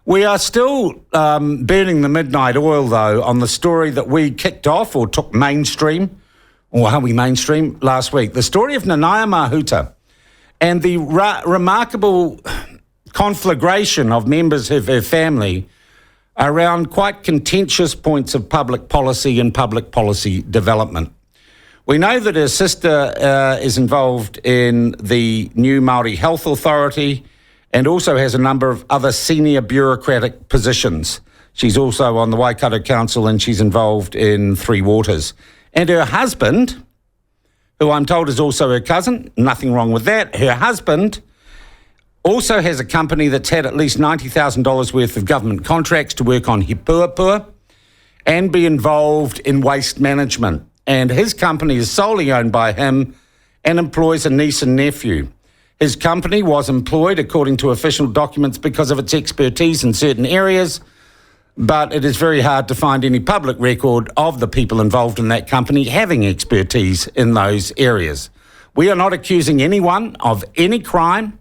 We are still burning the midnight oil, though, on the story that we kicked off or took mainstream, or how we mainstream last week. The story of Nanaia Mahuta and the remarkable conflagration of members of her family around quite contentious points of public policy and public policy development. We know that her sister is involved in the new Māori Health Authority and also has a number of other senior bureaucratic positions. She's also on the Waikato Council and she's involved in Three Waters. And her husband, who I'm told is also her cousin, nothing wrong with that, her husband also has a company that's had at least $90,000 worth of government contracts to work on he puapua and be involved in waste management. And his company is solely owned by him and employs a niece and nephew. His company was employed, according to official documents, because of its expertise in certain areas, but it is very hard to find any public record of the people involved in that company having expertise in those areas. We are not accusing anyone of any crime,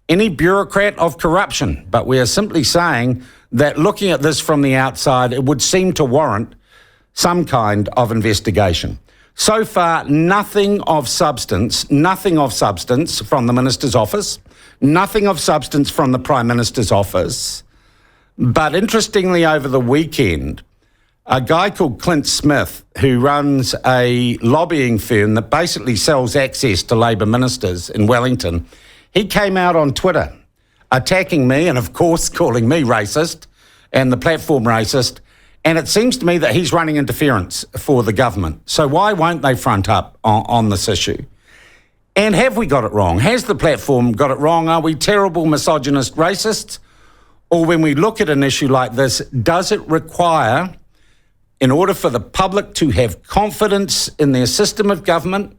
any bureaucrat of corruption, but we are simply saying that looking at this from the outside, it would seem to warrant some kind of investigation. So far, nothing of substance from the Minister's office, nothing of substance from the Prime Minister's office. But interestingly, over the weekend, a guy called Clint Smith, who runs a lobbying firm that basically sells access to Labour ministers in Wellington, he came out on Twitter attacking me and, of course, calling me racist and the platform racist. And it seems to me that he's running interference for the government. So why won't they front up on this issue? And have we got it wrong? Has the platform got it wrong? Are we terrible misogynist racists? Or when we look at an issue like this, does it require, in order for the public to have confidence in their system of government,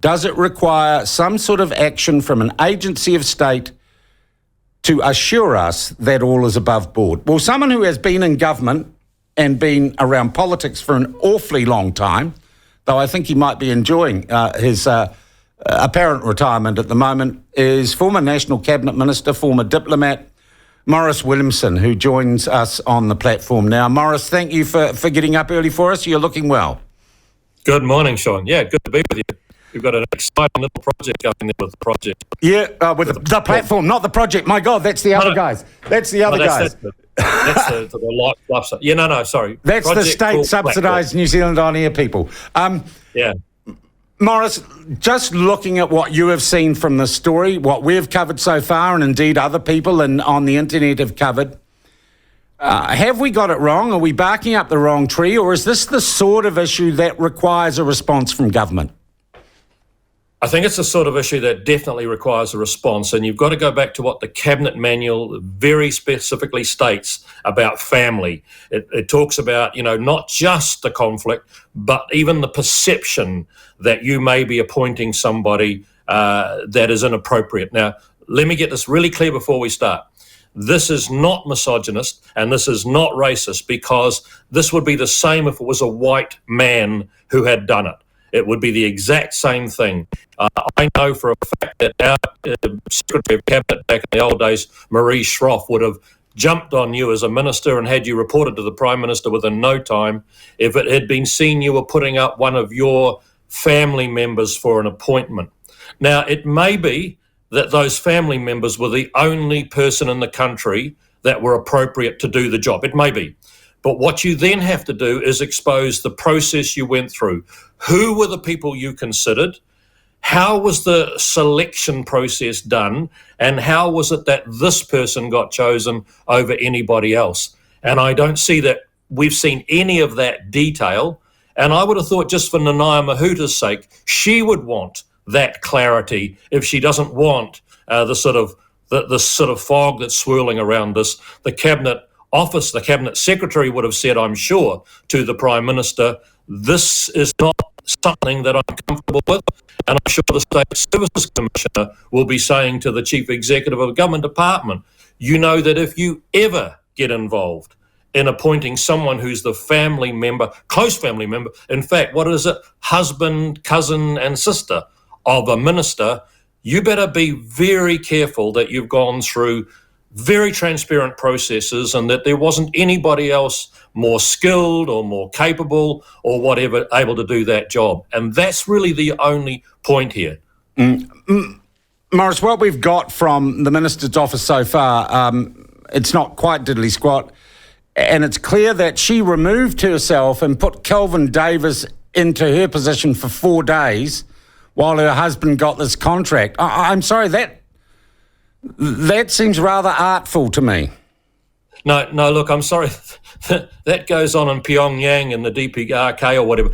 does it require some sort of action from an agency of state to assure us that all is above board? Well, someone who has been in government and been around politics for an awfully long time, though I think he might be enjoying his apparent retirement at the moment, is former National Cabinet Minister, former diplomat, Maurice Williamson, who joins us on the platform now. Maurice, thank you for getting up early for us. You're looking well. Good morning, Sean. Yeah, good to be with you. We've got an exciting little project going there with the project. Yeah, with the platform, not the project. My God, that's the other guys. That's the other guys. That's the light fluff. Yeah, no, sorry. That's project the state-subsidised New Zealand On Air people. Yeah. Maurice, just looking at what you have seen from the story, what we've covered so far, and indeed other people on the internet have covered, have we got it wrong? Are we barking up the wrong tree? Or is this the sort of issue that requires a response from government? I think it's the sort of issue that definitely requires a response, and you've got to go back to what the Cabinet Manual very specifically states about family. It talks about, not just the conflict, but even the perception that you may be appointing somebody that is inappropriate. Now, let me get this really clear before we start. This is not misogynist and this is not racist, because this would be the same if it was a white man who had done it. It would be the exact same thing. I know for a fact that our Secretary of Cabinet back in the old days, Maurice Schroff, would have jumped on you as a minister and had you reported to the Prime Minister within no time if it had been seen you were putting up one of your family members for an appointment. Now, it may be that those family members were the only person in the country that were appropriate to do the job. It may be. But what you then have to do is expose the process you went through. Who were the people you considered? How was the selection process done? And how was it that this person got chosen over anybody else? And I don't see that we've seen any of that detail. And I would have thought, just for Nanaia Mahuta's sake, she would want that clarity if she doesn't want the sort of fog that's swirling around this. The Cabinet Office, the Cabinet Secretary would have said, I'm sure, to the Prime Minister, this is not something that I'm comfortable with. And I'm sure the State Services Commissioner will be saying to the Chief Executive of a government department, you know that if you ever get involved in appointing someone who's the family member, close family member, in fact, what is it, husband, cousin and sister of a minister, you better be very careful that you've gone through very transparent processes, and that there wasn't anybody else more skilled or more capable or whatever able to do that job. And that's really the only point here. Maurice, what we've got from the Minister's office so far, it's not quite diddly squat, and it's clear that she removed herself and put Kelvin Davis into her position for 4 days while her husband got this contract. I'm sorry, that seems rather artful to me. No, look, I'm sorry. That goes on in Pyongyang and the DPRK or whatever.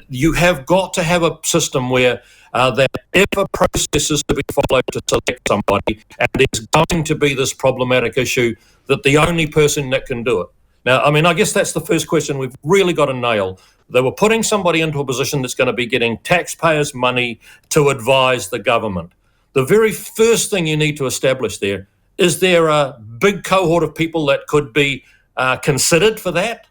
You have got to have a system where that if a process is to be followed to select somebody, and there's going to be this problematic issue, that the only person that can do it. Now, I mean, I guess that's the first question we've really got to nail. They were putting somebody into a position that's going to be getting taxpayers' money to advise the government. The very first thing you need to establish there, is there a big cohort of people that could be considered for that?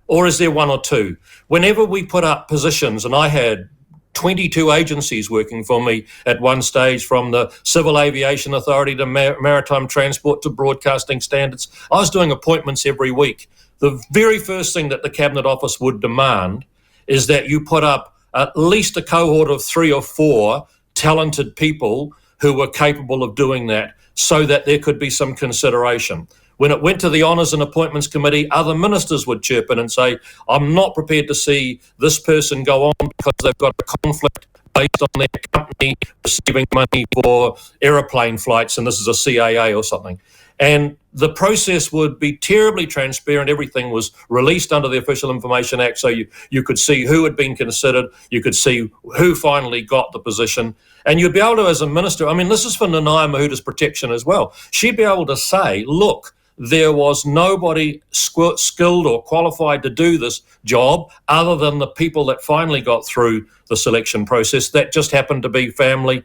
Or is there one or two? Whenever we put up positions, and I had 22 agencies working for me at one stage, from the Civil Aviation Authority to Maritime Transport to Broadcasting Standards, I was doing appointments every week. The very first thing that the Cabinet Office would demand is that you put up at least a cohort of 3 or 4 talented people who were capable of doing that, so that there could be some consideration. When it went to the Honours and Appointments Committee, other ministers would chirp in and say, I'm not prepared to see this person go on because they've got a conflict based on their company receiving money for aeroplane flights, and this is a CAA or something. And the process would be terribly transparent. Everything was released under the Official Information Act, so you could see who had been considered, you could see who finally got the position, and you'd be able to, as a minister, I mean, this is for Nanaia Mahuta's protection as well. She'd be able to say, look, there was nobody skilled or qualified to do this job other than the people that finally got through the selection process. That just happened to be family,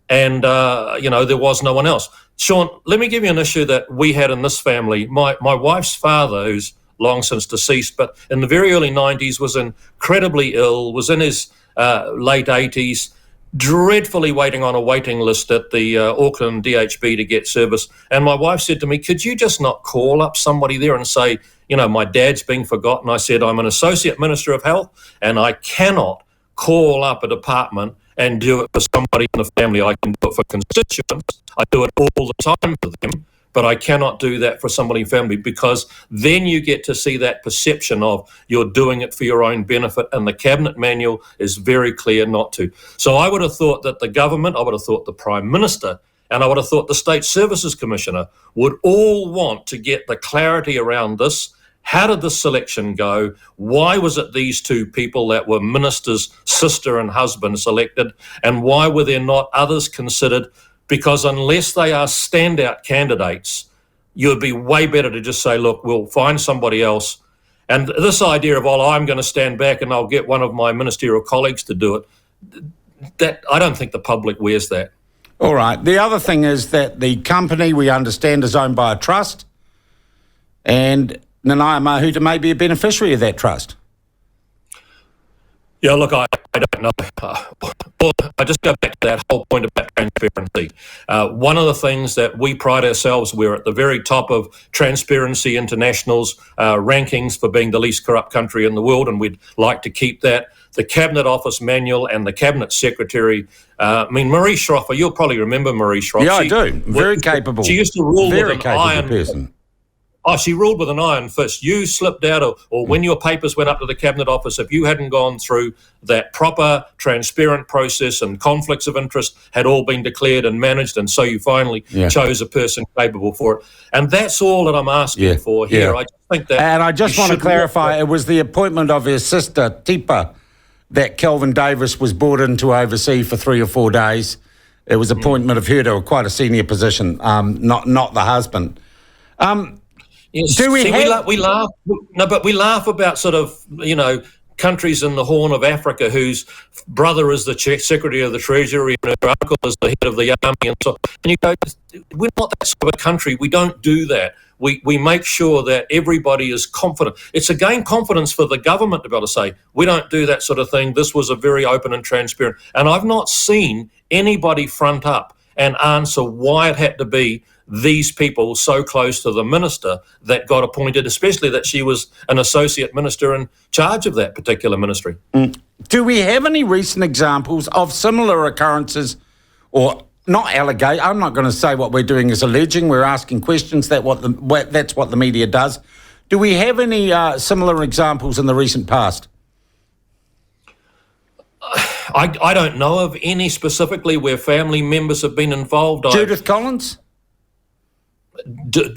and, there was no one else. Sean, let me give you an issue that we had in this family. My wife's father, who's long since deceased, but in the very early 90s was incredibly ill, was in his late 80s, dreadfully waiting on a waiting list at the Auckland DHB to get service. And my wife said to me, could you just not call up somebody there and say, my dad's being forgotten? I said, I'm an Associate Minister of Health, and I cannot call up a department and do it for somebody in the family. I can do it for constituents. I do it all the time for them, but I cannot do that for somebody in family, because then you get to see that perception of you're doing it for your own benefit, and the Cabinet Manual is very clear not to. So I would have thought that the government, I would have thought the Prime Minister, and I would have thought the State Services Commissioner would all want to get the clarity around this. How did the selection go? Why was it these 2 people that were minister's sister and husband selected? And why were there not others considered? Because unless they are standout candidates, you'd be way better to just say, look, we'll find somebody else. And this idea of, I'm going to stand back and I'll get one of my ministerial colleagues to do it, that I don't think the public wears that. All right. The other thing is that the company, we understand, is owned by a trust, and Nanaia Mahuta may be a beneficiary of that trust. Yeah, look, I don't know. I just go back to that whole point about transparency. One of the things that we pride ourselves, we're at the very top of Transparency International's rankings for being the least corrupt country in the world, and we'd like to keep that. The Cabinet Office Manual and the Cabinet Secretary, Maurice Schroeffer, you'll probably remember Maurice Schroeffer. Yeah, I do. Very capable. She used to rule very with an iron person. She ruled with an iron fist. You slipped out, or when your papers went up to the Cabinet Office, if you hadn't gone through that proper, transparent process and conflicts of interest had all been declared and managed, and so you finally chose a person capable for it. And that's all that I'm asking for here. I just think that. And I just want to clarify, it was the appointment of her sister, Tipa, that Kelvin Davis was brought in to oversee for 3 or 4 days. It was appointment of her to quite a senior position, not the husband. Yes. Do we laugh? No, but we laugh about sort of, countries in the Horn of Africa whose brother is the Secretary of the Treasury and her uncle is the head of the army, and so. And you go, we're not that sort of a country. We don't do that. We make sure that everybody is confident. It's again confidence for the government to be able to say, we don't do that sort of thing. This was a very open and transparent. And I've not seen anybody front up and answer why it had to be these people so close to the minister that got appointed, especially that she was an associate minister in charge of that particular ministry. Do we have any recent examples of similar occurrences, or not allegate? I'm not going to say what we're doing is alleging. We're asking questions. That's what the media does. Do we have any similar examples in the recent past? I don't know of any specifically where family members have been involved. Judith Collins?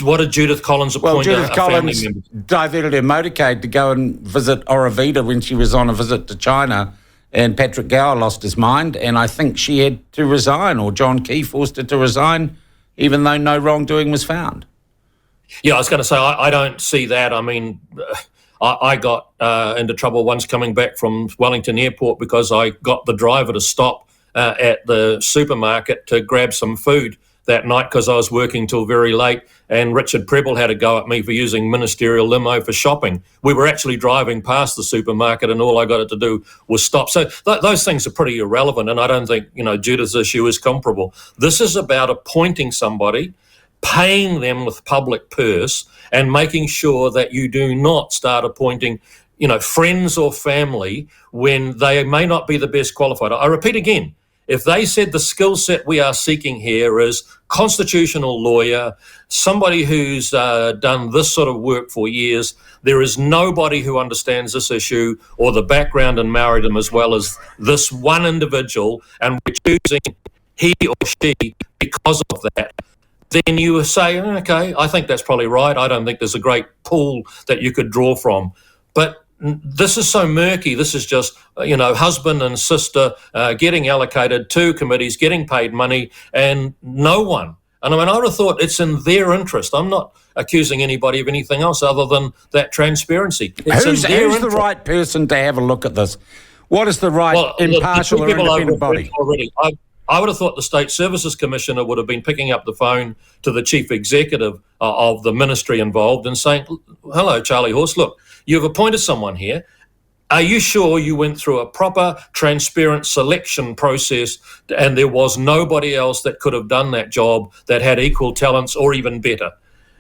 What did Judith Collins appoint? Well, Judith a family Collins member? diverted her motorcade to go and visit Aurovita when she was on a visit to China, and Patrick Gower lost his mind, and I think she had to resign, or John Key forced her to resign, even though no wrongdoing was found. Yeah, I was going to say, I don't see that. I mean, I got into trouble once coming back from Wellington Airport because I got the driver to stop at the supermarket to grab some food that night because I was working till very late, and Richard Prebble had a go at me for using ministerial limo for shopping. We were actually driving past the supermarket and all I got it to do was stop. So those things are pretty irrelevant, and I don't think, Judith's issue is comparable. This is about appointing somebody, paying them with public purse, and making sure that you do not start appointing, friends or family when they may not be the best qualified. I repeat again, if they said the skill set we are seeking here is constitutional lawyer, somebody who's done this sort of work for years, there is nobody who understands this issue or the background in Maoridom as well as this one individual, and we're choosing he or she because of that, then you say, okay, I think that's probably right. I don't think there's a great pool that you could draw from. But this is so murky. This is just, husband and sister getting allocated to committees, getting paid money, and no one. And I mean, I would have thought it's in their interest. I'm not accusing anybody of anything else other than that transparency. Who's the right person to have a look at this? What is the right impartial or independent body? I would have thought the State Services Commissioner would have been picking up the phone to the Chief Executive of the ministry involved and saying, hello, Charlie Horse, look, you've appointed someone here. Are you sure you went through a proper, transparent selection process and there was nobody else that could have done that job that had equal talents or even better?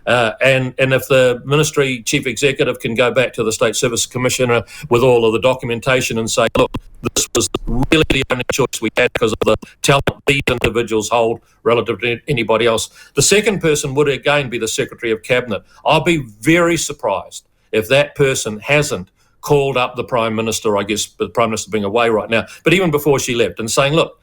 And if the ministry chief executive can go back to the State Services Commissioner with all of the documentation and say, look, this was really the only choice we had because of the talent these individuals hold relative to anybody else. The second person would again be the Secretary of Cabinet. I'll be very surprised if that person hasn't called up the Prime Minister, I guess the Prime Minister being away right now, but even before she left, and saying, look,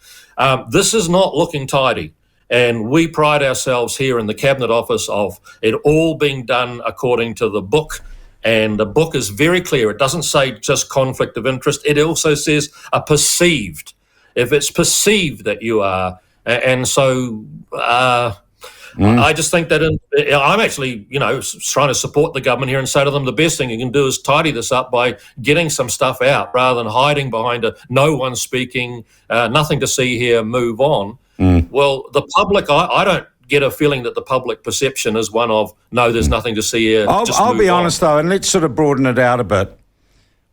this is not looking tidy. And we pride ourselves here in the Cabinet Office of it all being done according to the book. And the book is very clear. It doesn't say just conflict of interest. It also says a perceived. If it's perceived that you are. And so I just think that I'm actually, trying to support the government here and say to them the best thing you can do is tidy this up by getting some stuff out rather than hiding behind a no one speaking, nothing to see here, move on. Well, the public, I don't get a feeling that the public perception is one of, no, there's nothing to see here. I'll be honest, though, and let's sort of broaden it out a bit.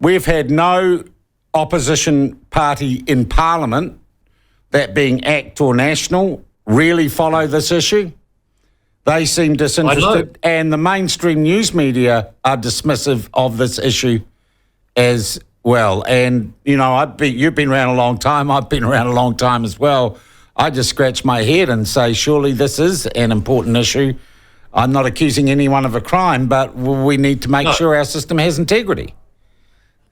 We've had no opposition party in Parliament, that being ACT or National, really follow this issue. They seem disinterested, and the mainstream news media are dismissive of this issue as well. And, you've been around a long time, I've been around a long time as well. I just scratch my head and say, surely this is an important issue. I'm not accusing anyone of a crime, but we need to make sure our system has integrity.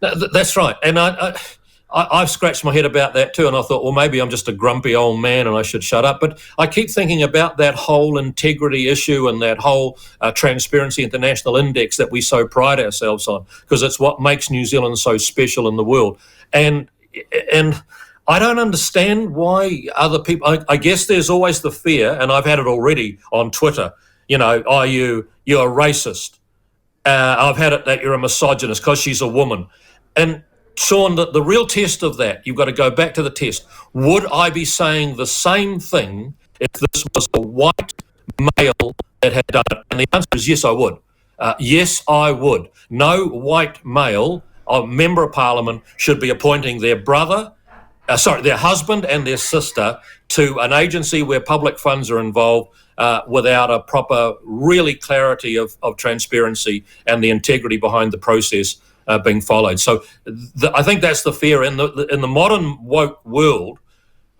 That's right. And I've scratched my head about that too, and I thought, well, maybe I'm just a grumpy old man and I should shut up. But I keep thinking about that whole integrity issue and that whole Transparency International Index that we so pride ourselves on, because it's what makes New Zealand so special in the world. And I don't understand why other people, I guess there's always the fear, and I've had it already on Twitter, you're a racist. I've had it that you're a misogynist because she's a woman. And Sean, the real test of that, you've got to go back to the test. Would I be saying the same thing if this was a white male that had done it? And the answer is yes, I would. Yes, I would. No white male, a member of Parliament, should be appointing their husband and their sister to an agency where public funds are involved without a proper, really clarity of transparency and the integrity behind the process being followed. So I think that's the fear in the modern woke world.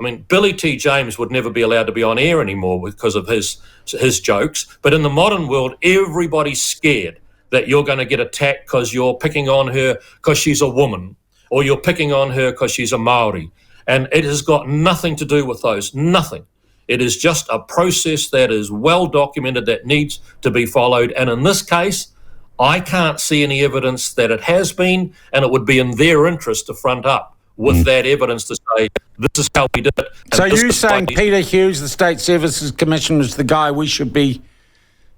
I mean, Billy T. James would never be allowed to be on air anymore because of his jokes. But in the modern world, everybody's scared that you're going to get attacked because you're picking on her because she's a woman, or you're picking on her because she's a Maori. And it has got nothing to do with those, nothing. It is just a process that is well documented that needs to be followed. And in this case, I can't see any evidence that it has been, and it would be in their interest to front up with that evidence to say, this is how we did it. So you're saying Peter Hughes, the State Services Commissioner, is the guy we should be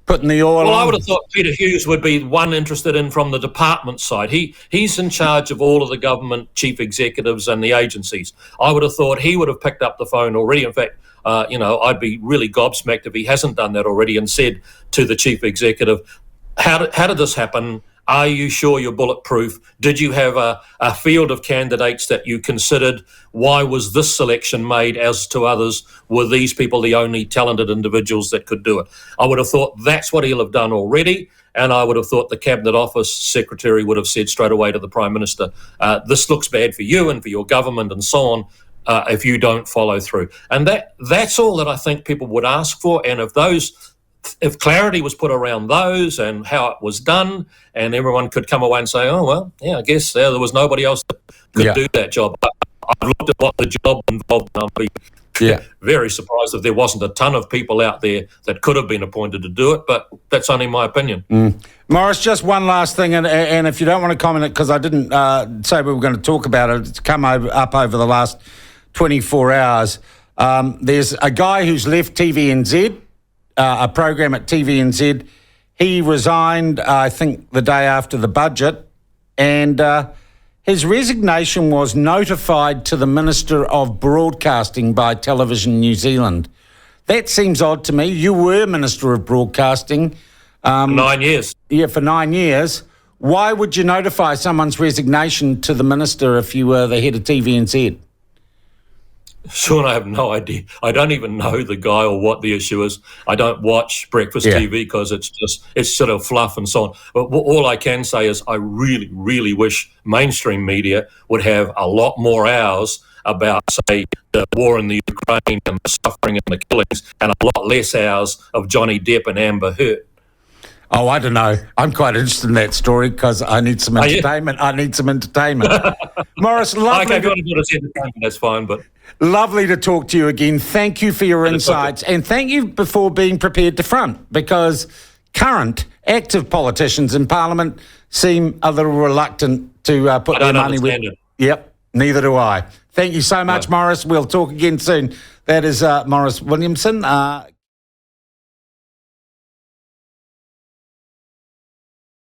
putting the oil on? Well, I would have thought Peter Hughes would be one interested in from the department side. He's in charge of all of the government chief executives and the agencies. I would have thought he would have picked up the phone already. In fact, I'd be really gobsmacked if he hasn't done that already and said to the chief executive, how did this happen? Are you sure you're bulletproof? Did you have a field of candidates that you considered? Why was this selection made as to others? Were these people the only talented individuals that could do it? I would have thought that's what he'll have done already, and I would have thought the Cabinet Office Secretary would have said straight away to the Prime Minister, this looks bad for you and for your government and so on, if you don't follow through. And that's all that I think people would ask for, and if clarity was put around those and how it was done, and everyone could come away and say, oh, well, yeah, I guess there was nobody else that could do that job. I've looked at what the job involved, and I'd be very surprised if there wasn't a ton of people out there that could have been appointed to do it, but that's only my opinion. Maurice, just one last thing, and if you don't want to comment it, because I didn't say we were going to talk about it, it's come up over the last 24 hours. There's a guy who's left TVNZ, a program at TVNZ. He resigned, I think, the day after the budget, and his resignation was notified to the Minister of Broadcasting by Television New Zealand. That seems odd to me. You were Minister of Broadcasting. 9 years. Yeah, for 9 years. Why would you notify someone's resignation to the Minister if you were the head of TVNZ? Sean, I have no idea. I don't even know the guy or what the issue is. I don't watch breakfast TV because it's sort of fluff and so on. But all I can say is I really, really wish mainstream media would have a lot more hours about, say, the war in the Ukraine and the suffering and the killings, and a lot less hours of Johnny Depp and Amber Heard. Oh, I don't know. I'm quite interested in that story because I need some entertainment. I need some entertainment. Maurice, lovely. Okay, if you want to do this entertainment, that's fine, but... Lovely to talk to you again. Thank you for your insights, and thank you for being prepared to front, because current active politicians in Parliament seem a little reluctant to put their money with... Yep, neither do I. Thank you so much, Maurice. We'll talk again soon. That is Maurice Williamson.